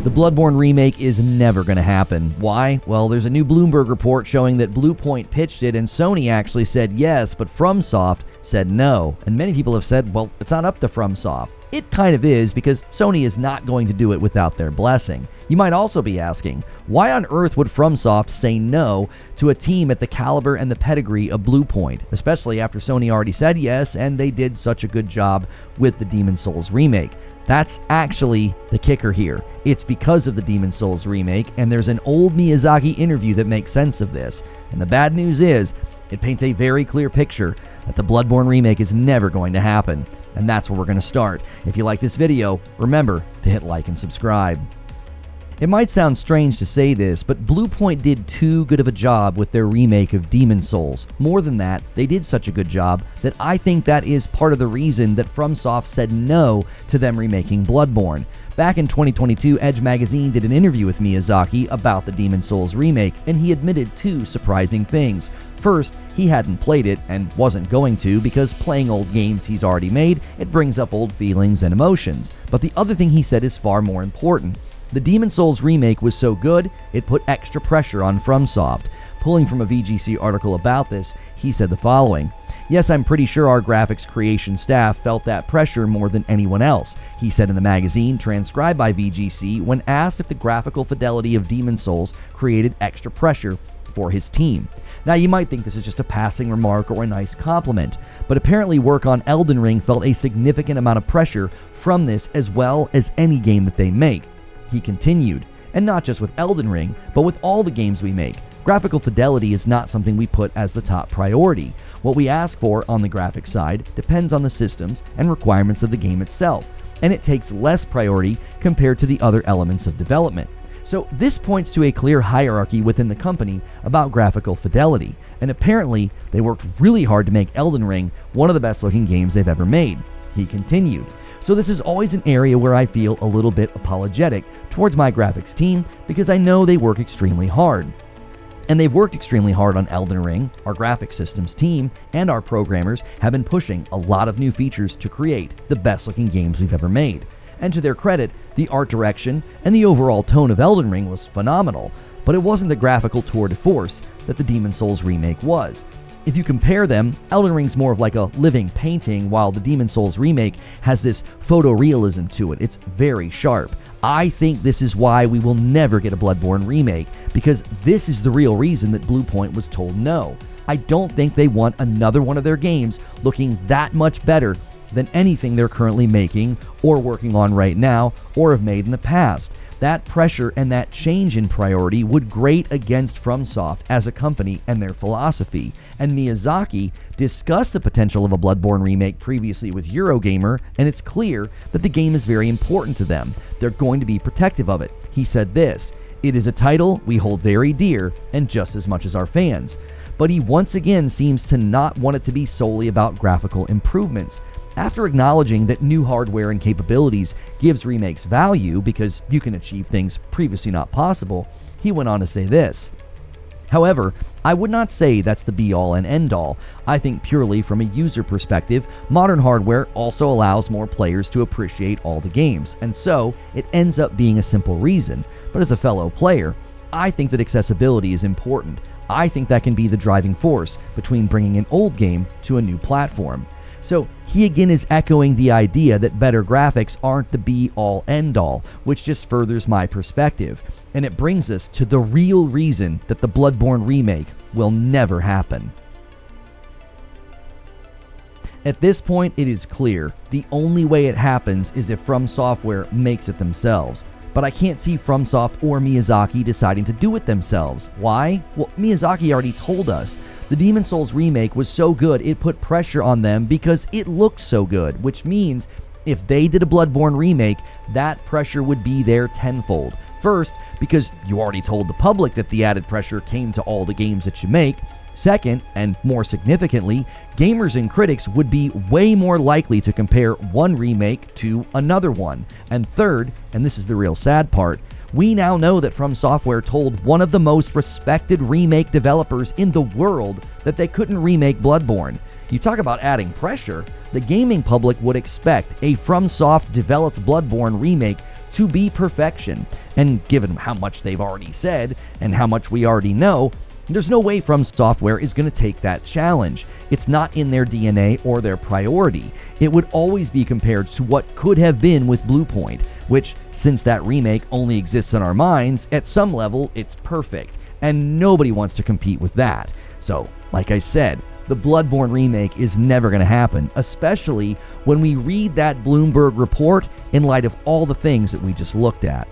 The Bloodborne remake is never going to happen. Why? Well, there's a new Bloomberg report showing that Bluepoint pitched it and Sony actually said yes, but FromSoft said no. And many people have said, well, it's not up to FromSoft. It kind of is, because Sony is not going to do it without their blessing. You might also be asking, why on earth would FromSoft say no to a team at the caliber and the pedigree of Bluepoint, especially after Sony already said yes and they did such a good job with the Demon's Souls remake? That's actually the kicker here. It's because of the Demon's Souls remake, and there's an old Miyazaki interview that makes sense of this. And the bad news is, it paints a very clear picture that the Bloodborne remake is never going to happen. And that's where we're going to start. If you like this video, remember to hit like and subscribe. It might sound strange to say this, but Bluepoint did too good of a job with their remake of Demon's Souls. More than that, they did such a good job that I think that is part of the reason that FromSoft said no to them remaking Bloodborne. Back in 2022, Edge magazine did an interview with Miyazaki about the Demon's Souls remake, and he admitted two surprising things. First, he hadn't played it and wasn't going to, because playing old games he's already made, it brings up old feelings and emotions. But the other thing he said is far more important. The Demon's Souls remake was so good, it put extra pressure on FromSoft. Pulling from a VGC article about this, he said the following: "Yes, I'm pretty sure our graphics creation staff felt that pressure more than anyone else," he said in the magazine, transcribed by VGC, when asked if the graphical fidelity of Demon's Souls created extra pressure for his team. Now, you might think this is just a passing remark or a nice compliment, but apparently work on Elden Ring felt a significant amount of pressure from this, as well as any game that they make. He continued, "And not just with Elden Ring, but with all the games we make. Graphical fidelity is not something we put as the top priority. What we ask for on the graphics side depends on the systems and requirements of the game itself, and it takes less priority compared to the other elements of development." So this points to a clear hierarchy within the company about graphical fidelity, and apparently they worked really hard to make Elden Ring one of the best looking games they've ever made. He continued, "So this is always an area where I feel a little bit apologetic towards my graphics team, because I know they work extremely hard. And they've worked extremely hard on Elden Ring. Our graphics systems team and our programmers have been pushing a lot of new features to create the best looking games we've ever made. And to their credit, the art direction and the overall tone of Elden Ring was phenomenal, but it wasn't the graphical tour de force that the Demon's Souls remake was. If you compare them, Elden Ring's more of like a living painting, while the Demon's Souls remake has this photorealism to it. It's very sharp. I think this is why we will never get a Bloodborne remake, because this is the real reason that Bluepoint was told no. I don't think they want another one of their games looking that much better than anything they're currently making or working on right now or have made in the past. That pressure and that change in priority would grate against FromSoft as a company and their philosophy. And Miyazaki discussed the potential of a Bloodborne remake previously with Eurogamer, and it's clear that the game is very important to them. They're going to be protective of it. He said this: "It is a title we hold very dear, and just as much as our fans." But he once again seems to not want it to be solely about graphical improvements. After acknowledging that new hardware and capabilities gives remakes value because you can achieve things previously not possible, he went on to say this: "However, I would not say that's the be-all and end-all. I think purely from a user perspective, modern hardware also allows more players to appreciate all the games, and so it ends up being a simple reason. But as a fellow player, I think that accessibility is important. I think that can be the driving force between bringing an old game to a new platform." So he again is echoing the idea that better graphics aren't the be-all end-all, which just furthers my perspective. And it brings us to the real reason that the Bloodborne remake will never happen. At this point, it is clear the only way it happens is if FromSoftware makes it themselves. But I can't see FromSoft or Miyazaki deciding to do it themselves. Why? Well, Miyazaki already told us. The Demon's Souls remake was so good it put pressure on them because it looked so good, which means if they did a Bloodborne remake, that pressure would be there tenfold. First, because you already told the public that the added pressure came to all the games that you make. Second, and more significantly, gamers and critics would be way more likely to compare one remake to another one. And third, and this is the real sad part, we now know that FromSoftware told one of the most respected remake developers in the world that they couldn't remake Bloodborne. You talk about adding pressure, the gaming public would expect a FromSoft developed Bloodborne remake to be perfection. And given how much they've already said and how much we already know, there's no way FromSoftware is going to take that challenge. It's not in their DNA or their priority. It would always be compared to what could have been with Bluepoint, which, since that remake only exists in our minds, at some level it's perfect, and nobody wants to compete with that. So, like I said, the Bloodborne remake is never going to happen, especially when we read that Bloomberg report in light of all the things that we just looked at.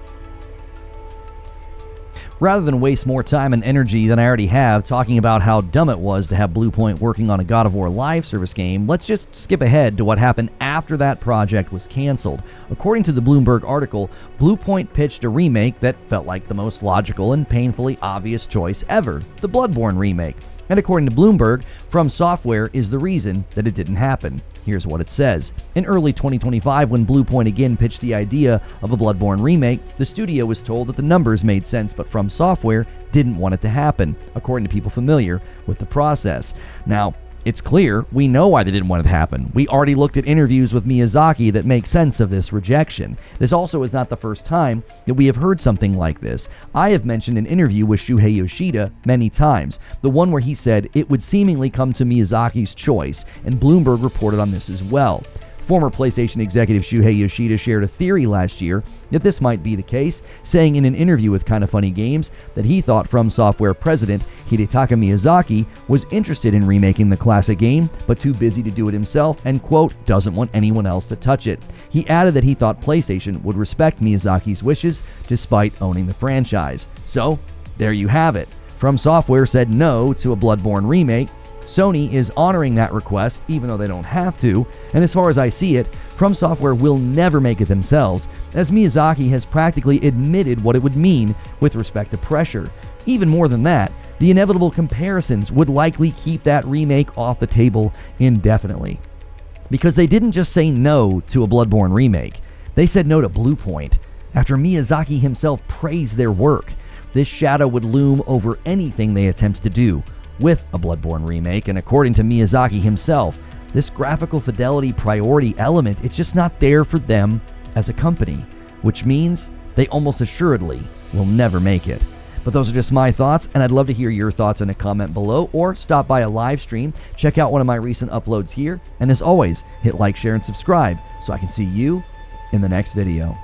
Rather than waste more time and energy than I already have talking about how dumb it was to have Bluepoint working on a God of War live service game, let's just skip ahead to what happened after that project was canceled. According to the Bloomberg article, Bluepoint pitched a remake that felt like the most logical and painfully obvious choice ever, the Bloodborne remake. And according to Bloomberg, FromSoftware is the reason that it didn't happen. Here's what it says. In early 2025, when Bluepoint again pitched the idea of a Bloodborne remake, the studio was told that the numbers made sense, but FromSoftware didn't want it to happen, according to people familiar with the process. Now, it's clear we know why they didn't want it to happen. We already looked at interviews with Miyazaki that make sense of this rejection. This also is not the first time that we have heard something like this. I have mentioned an interview with Shuhei Yoshida many times, the one where he said it would seemingly come to Miyazaki's choice, and Bloomberg reported on this as well. Former PlayStation executive Shuhei Yoshida shared a theory last year that this might be the case, saying in an interview with Kinda Funny Games that he thought FromSoftware president Hidetaka Miyazaki was interested in remaking the classic game, but too busy to do it himself and, quote, doesn't want anyone else to touch it. He added that he thought PlayStation would respect Miyazaki's wishes despite owning the franchise. So, there you have it. FromSoftware said no to a Bloodborne remake. Sony is honoring that request, even though they don't have to, and as far as I see it, FromSoftware will never make it themselves, as Miyazaki has practically admitted what it would mean with respect to pressure. Even more than that, the inevitable comparisons would likely keep that remake off the table indefinitely. Because they didn't just say no to a Bloodborne remake, they said no to Bluepoint, after Miyazaki himself praised their work. This shadow would loom over anything they attempt to do with a Bloodborne remake, and according to Miyazaki himself, this graphical fidelity priority element, it's just not there for them as a company, which means they almost assuredly will never make it. But those are just my thoughts, and I'd love to hear your thoughts in a comment below, or stop by a live stream, check out one of my recent uploads here, and as always, hit like, share, and subscribe so I can see you in the next video.